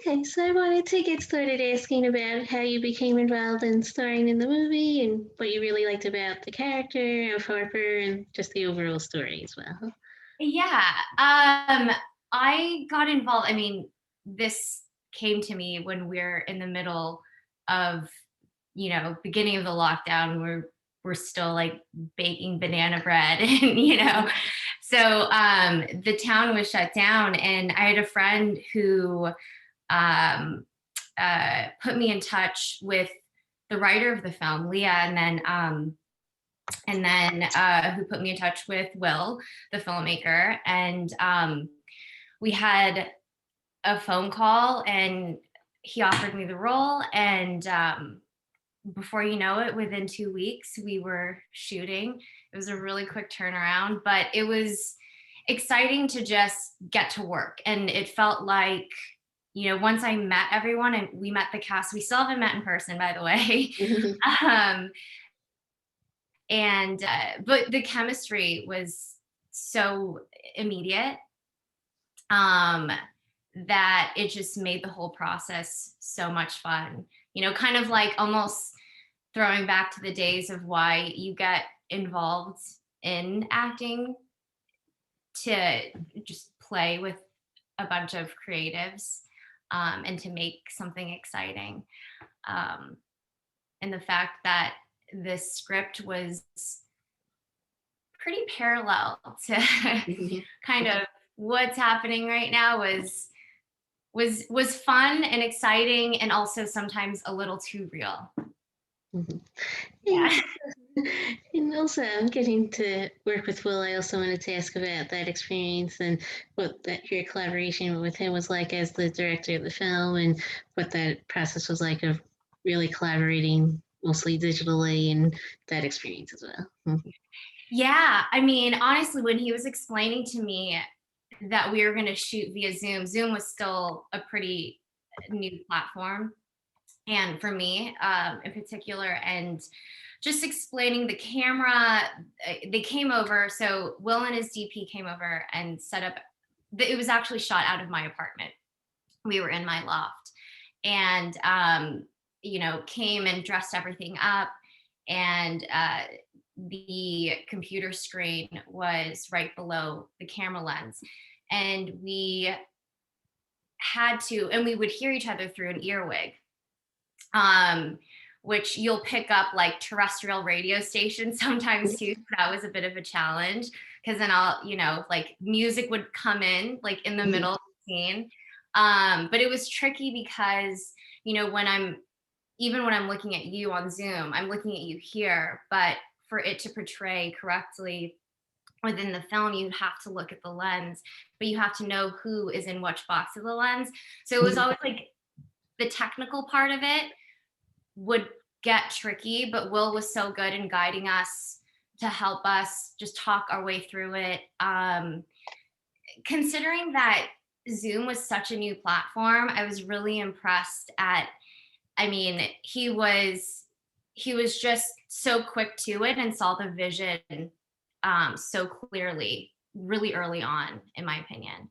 Okay, so I wanted to get started asking about how you became involved in starring in the movie and what you really liked about the character of Harper and just the overall story as well. Yeah. I got involved. I mean, this came to me when we're in the middle of, beginning of the lockdown. We're still like baking banana bread and so the town was shut down and I had a friend who um put me in touch with the writer of the film, Leah, and then who put me in touch with Will, the filmmaker. And we had a phone call and he offered me the role. And before you know it, within 2 weeks, we were shooting. It was a really quick turnaround, but it was exciting to just get to work. And it felt like, once I met everyone and we met the cast, we still haven't met in person, by the way. um, and but the chemistry was so immediate, um that it just made the whole process so much fun, kind of like almost throwing back to the days of why you get involved in acting, to just play with a bunch of creatives, and to make something exciting, um, and the fact that this script was pretty parallel to kind of what's happening right now was fun and exciting and also sometimes a little too real. Mhm. Yeah. And, and also, I'm getting to work with Will. I also wanted to ask about that experience and what that your collaboration with him was like as the director of the film, and what that process was like of really collaborating mostly digitally and that experience as well. Yeah, I mean, honestly, when he was explaining to me that we were going to shoot via Zoom was still a pretty new platform, and for me, in particular, and just explaining the camera, they came over. So Will and his DP came over and set up. It was actually shot out of my apartment. We were in my loft, and came and dressed everything up, and the computer screen was right below the camera lens, and we would hear each other through an earwig, um, which you'll pick up like terrestrial radio stations sometimes too. So that was a bit of a challenge because then like music would come in like in the middle of the scene. But it was tricky because, when I'm looking at you on Zoom, I'm looking at you here, but for it to portray correctly within the film, you have to look at the lens, but you have to know who is in which box of the lens. So it was always like the technical part of it would get tricky, but Will was so good in guiding us to help us just talk our way through it. Considering that Zoom was such a new platform, I was really impressed at, I mean, he was just so quick to it and saw the vision so clearly, really early on, in my opinion.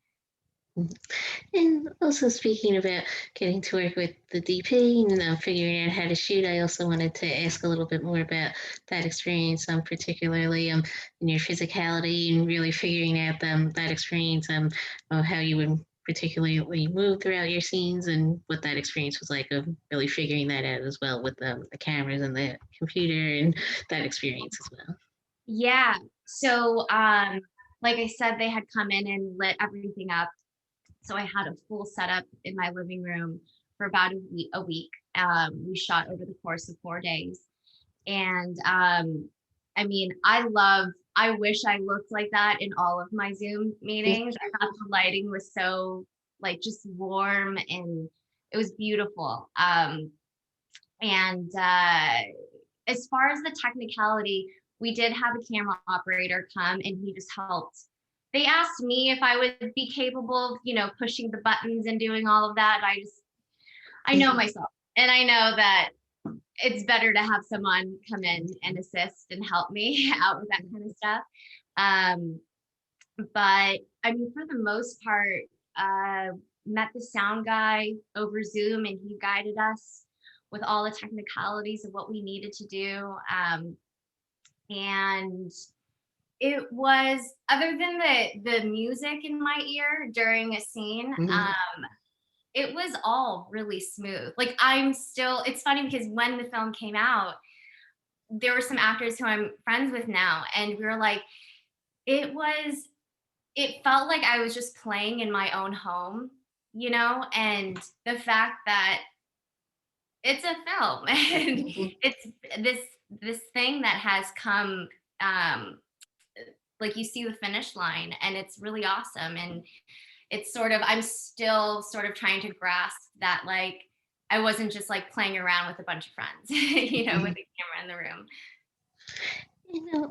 And also speaking about getting to work with the DP and figuring out how to shoot, I also wanted to ask a little bit more about that experience, particularly in your physicality and really figuring out that experience, of how you would particularly move throughout your scenes and what that experience was like of really figuring that out as well with the cameras and the computer and that experience as well. Yeah. So, like I said, they had come in and lit everything up. So I had a full setup in my living room for about a week. We shot over the course of 4 days. And I mean, I wish I looked like that in all of my Zoom meetings. I thought the lighting was so like just warm and it was beautiful. And as far as the technicality, we did have a camera operator come and he just helped. They asked me if I would be capable of, pushing the buttons and doing all of that. I know myself, and I know that it's better to have someone come in and assist and help me out with that kind of stuff. But I mean, for the most part, met the sound guy over Zoom, and he guided us with all the technicalities of what we needed to do. And it was, other than the music in my ear during a scene, Mhm. it was all really smooth. Like, I'm still, it's funny because when the film came out, there were some actors who I'm friends with now, and we were like, it was, it felt like I was just playing in my own home, you know? And the fact that it's a film and Mhm. it's this thing that has come, um like, you see the finish line, and it's really awesome. And it's sort of, I'm still sort of trying to grasp that, like, I wasn't just like playing around with a bunch of friends, you know, with Mhm. a camera in the room.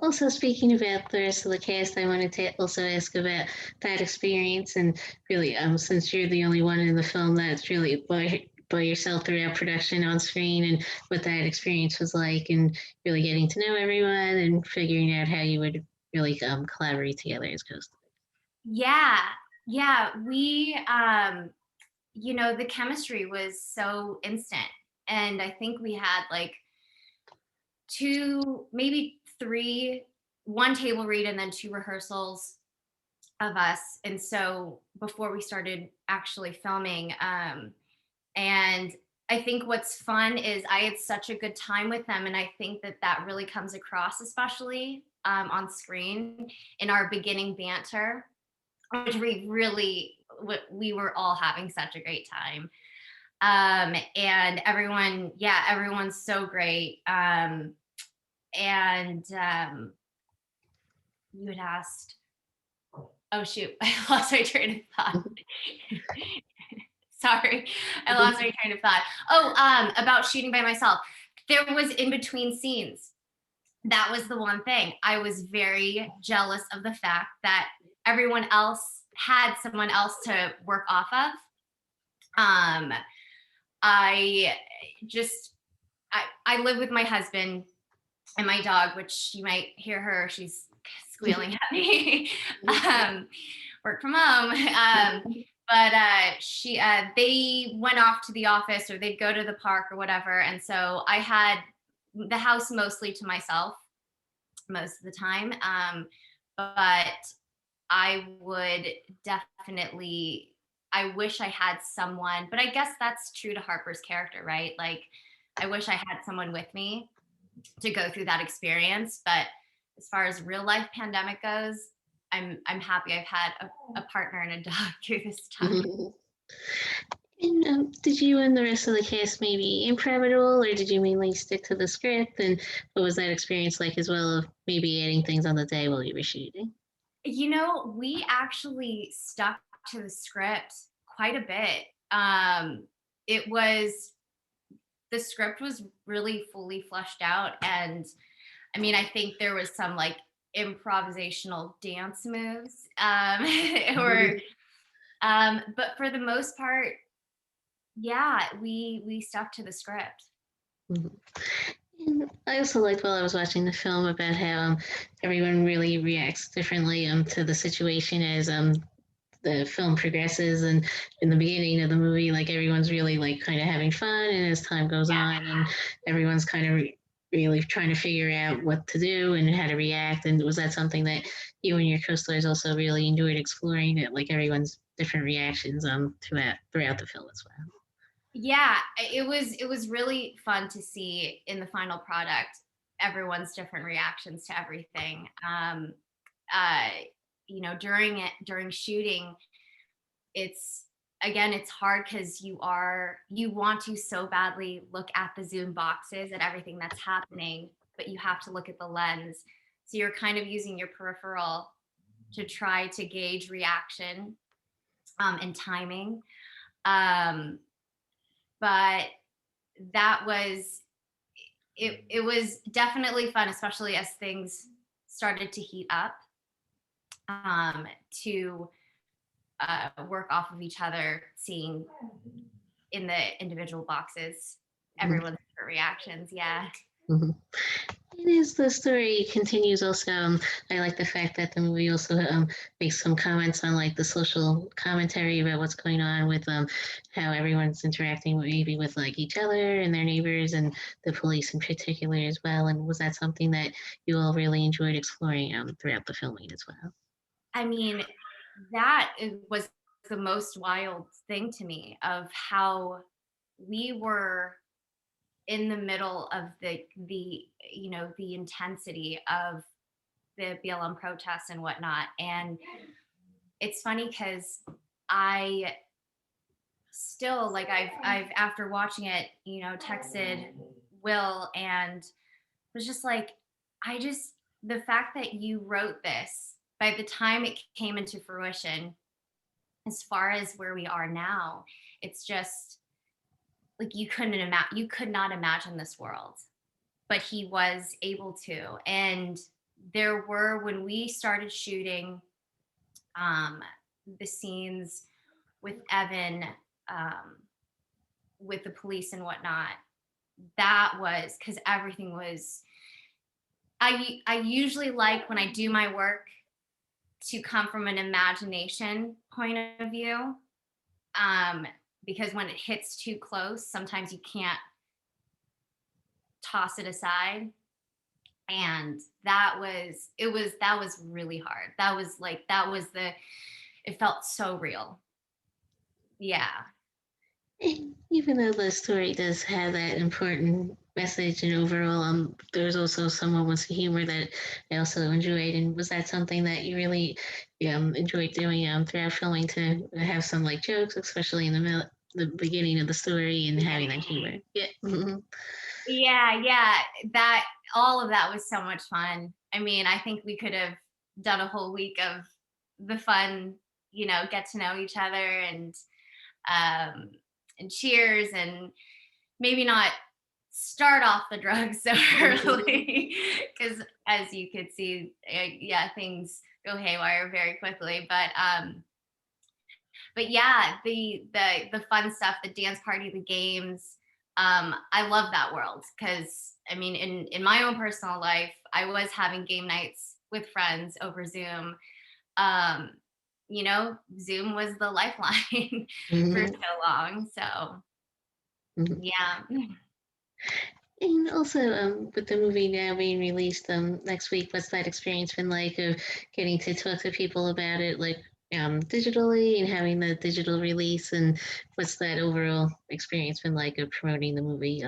Also speaking about the rest of the cast, I wanted to also ask about that experience and really, since you're the only one in the film that's really by yourself throughout production on screen, and what that experience was like, and really getting to know everyone and figuring out how you would really collaborate together as co-stars. Yeah, yeah, we, you know, the chemistry was so instant, and I think we had like two, maybe three, one table read and then two rehearsals of us. And so before we started actually filming, and I think what's fun is I had such a good time with them, and I think that that really comes across, especially on screen, in our beginning banter, which we really, we were all having such a great time. And everyone, yeah, everyone's so great. And You had asked, oh shoot, I lost my train of thought. Sorry, I lost my train of thought. Oh, about shooting by myself. There was in between scenes. That was the one thing. I was very jealous of the fact that everyone else had someone else to work off of. Um, I just, I live with my husband and my dog, which you might hear her. She's squealing at me. um, Work from home. But they went off to the office, or they'd go to the park or whatever. And so I had the house mostly to myself most of the time. But I would definitely, I wish I had someone, but I guess that's true to Harper's character, right? Like, I wish I had someone with me to go through that experience. But as far as real life pandemic goes, I'm happy I've had a partner and a dog through this time. And did you and the rest of the cast maybe improv at all, or did you mainly stick to the script? And what was that experience like as well, of maybe adding things on the day while you were shooting? You know, we actually stuck to the script quite a bit. It was, the script was really fully fleshed out, and I mean, I think there was some like improvisational dance moves, or but for the most part, yeah, we stuck to the script. Mhm. And I also liked while I was watching the film about how everyone really reacts differently to the situation as the film progresses. And in the beginning of the movie, like everyone's really like kind of having fun, and as time goes on, and everyone's kind of really trying to figure out what to do and how to react. And was that something that you and your co-stars also really enjoyed exploring? It like everyone's different reactions throughout the film as well. Yeah, it was really fun to see in the final product everyone's different reactions to everything. Uh, you know, during shooting, it's, again, it's hard because you want to so badly look at the zoom boxes at everything that's happening, but you have to look at the lens. So you're kind of using your peripheral to try to gauge reaction, and timing. Um, but that was, it was definitely fun, especially as things started to heat up, to work off of each other, seeing in the individual boxes Mhm. everyone's different reactions. Yeah. Mhm. It is the story continues also. I like the fact that the movie also makes some comments on like the social commentary about what's going on with how everyone's interacting maybe with like each other and their neighbors and the police in particular as well. And was that something that you all really enjoyed exploring throughout the filming as well? I mean, was the most wild thing to me of how we were in the middle of the intensity of the BLM protests and whatnot. And it's funny because I still like I've after watching it, texted Will and was just like, I just the fact that you wrote this by the time it came into fruition, as far as where we are now, it's just like you could not imagine this world, but he was able to. And there were when we started shooting um the scenes with Evan, um with the police and whatnot, that was because everything was I usually like when I do my work to come from an imagination point of view, um because when it hits too close sometimes you can't toss it aside. And that was really hard. That was it felt so real. Yeah. And even though the story does have that important message and overall, there's also some moments of humor that I also enjoyed. And was that something that you really enjoyed doing throughout filming to have some like jokes, especially in the beginning of the story and having that humor? Yeah. Yeah, yeah, that all of that was so much fun. I mean, I think we could have done a whole week of the fun, get to know each other um and cheers and maybe not start off the drugs so early because as you could see, yeah, things go haywire very quickly. But yeah, the fun stuff, the dance party, the games. I love that world because I mean, in my own personal life, I was having game nights with friends over Zoom. Um, Zoom was the lifeline for Mhm. so long. So Mhm. yeah. And also, with the movie now being released next week, what's that experience been like of getting to talk to people about it, like digitally and having the digital release? And what's that overall experience been like of promoting the movie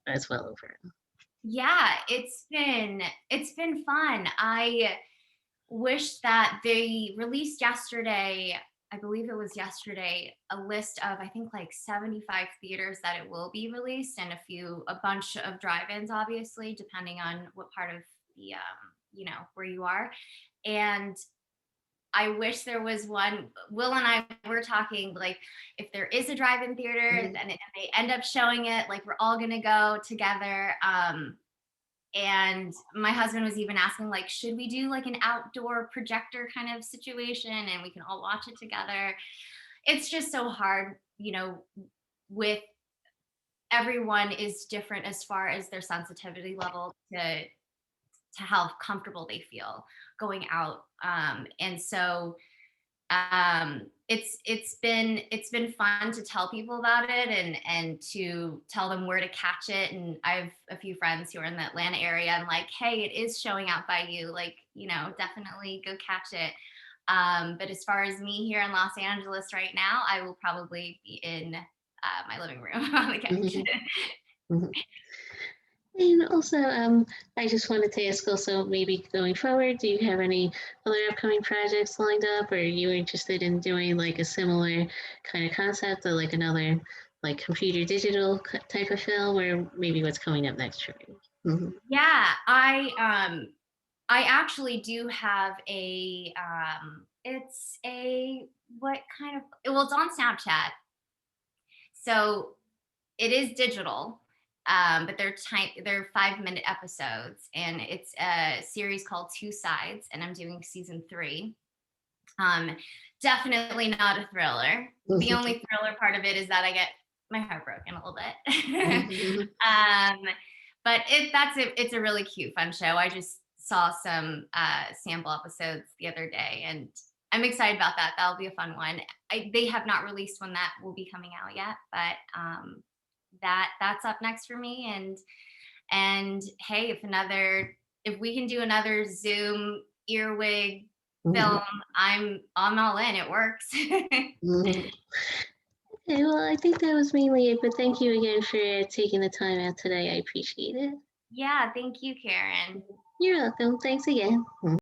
as well over? Yeah, it's been fun. I wish that they released yesterday, I believe it was yesterday, a list of I think like 75 theaters that it will be released and a bunch of drive-ins obviously depending on what part of the where you are. And I wish there was one. Will and I were talking like if there is a drive-in theater Mhm. and they end up showing it, like we're all gonna go together. And my husband was even asking like should we do like an outdoor projector kind of situation and we can all watch it together. It's just so hard, with everyone is different as far as their sensitivity level to how comfortable they feel going out. And so it's been fun to tell people about it and to tell them where to catch it. And I have a few friends who are in the Atlanta area and like, hey, it is showing out by you, like, definitely go catch it. But as far as me here in Los Angeles right now, I will probably be in my living room on the couch. Mhm. Mhm. And also, I just wanted to ask also maybe going forward, do you have any other upcoming projects lined up, or are you interested in doing like a similar kind of concept or like another like computer digital type of film, or maybe what's coming up next for you? Hmm. Yeah, I actually do have it's a what kind of well, it's on Snapchat. So it is digital, but they're 5-minute episodes, and it's a series called Two Sides, and I'm doing season 3. Um, Definitely not a thriller. The only thriller part of it is that I get my heart broken a little bit. Hmm. um, but it's a really cute, fun show. I just saw some sample episodes the other day, and I'm excited about that. That'll be a fun one. They have not released one that will be coming out yet, but that's up next for me. And hey, if we can do another Zoom earwig Mhm. film, I'm all in. It works. Mhm. Okay, well, I think that was mainly it, but thank you again for taking the time out today. I appreciate it. Yeah, thank you, Karen. You're welcome. Thanks again.